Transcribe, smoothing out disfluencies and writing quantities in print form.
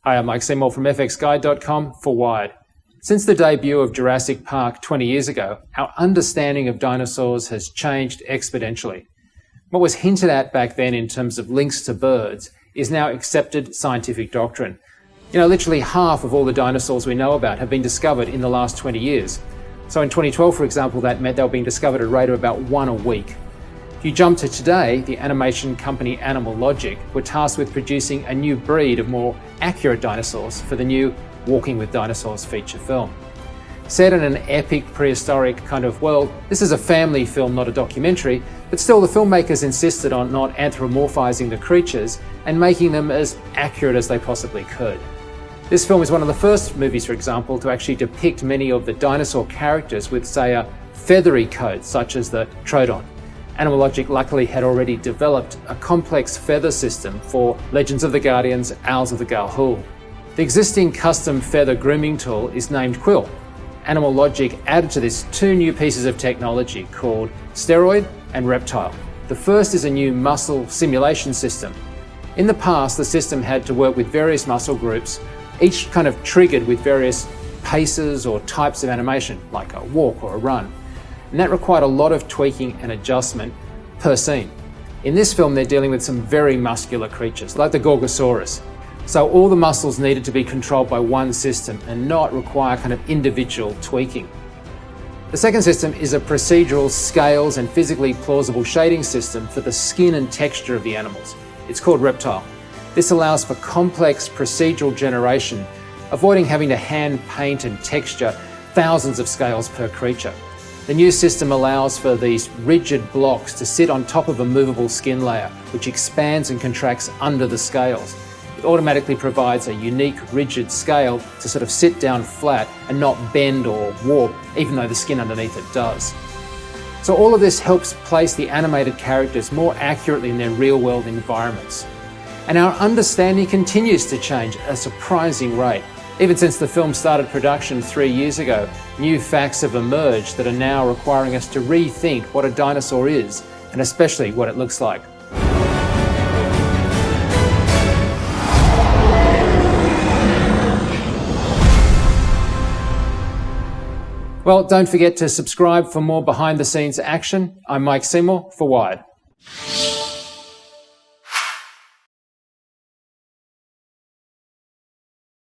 Hi, I'm Mike Seymour from fxguide.com for Wired. Since the debut of Jurassic Park 20 years ago, our understanding of dinosaurs has changed exponentially. What was hinted at back then in terms of links to birds is now accepted scientific doctrine. Literally half of all the dinosaurs we know about have been discovered in the last 20 years. So in 2012, for example, that meant they were being discovered at a rate of about one a week. If you jump to today, the animation company Animal Logic were tasked with producing a new breed of more accurate dinosaurs for the new Walking With Dinosaurs feature film. Set in an epic prehistoric kind of world, this is a family film, not a documentary, but still the filmmakers insisted on not anthropomorphizing the creatures and making them as accurate as they possibly could. This film is one of the first movies, for example, to actually depict many of the dinosaur characters with, say, a feathery coat, such as the Troodon. Animal Logic luckily had already developed a complex feather system for Legends of the Guardians, Owls of the Galhul. The existing custom feather grooming tool is named Quill. Animal Logic added to this two new pieces of technology called Steroid and Reptile. The first is a new muscle simulation system. In the past, the system had to work with various muscle groups, each kind of triggered with various paces or types of animation, like a walk or a run. And that required a lot of tweaking and adjustment per scene. In this film, they're dealing with some very muscular creatures, like the Gorgosaurus. So all the muscles needed to be controlled by one system and not require kind of individual tweaking. The second system is a procedural scales and physically plausible shading system for the skin and texture of the animals. It's called Reptile. This allows for complex procedural generation, avoiding having to hand paint and texture thousands of scales per creature. The new system allows for these rigid blocks to sit on top of a movable skin layer, which expands and contracts under the scales. It automatically provides a unique rigid scale to sort of sit down flat and not bend or warp, even though the skin underneath it does. So all of this helps place the animated characters more accurately in their real-world environments. And our understanding continues to change at a surprising rate. Even since the film started production 3 years ago, new facts have emerged that are now requiring us to rethink what a dinosaur is, and especially what it looks like. Well, don't forget to subscribe for more behind-the-scenes action. I'm Mike Seymour for Wired.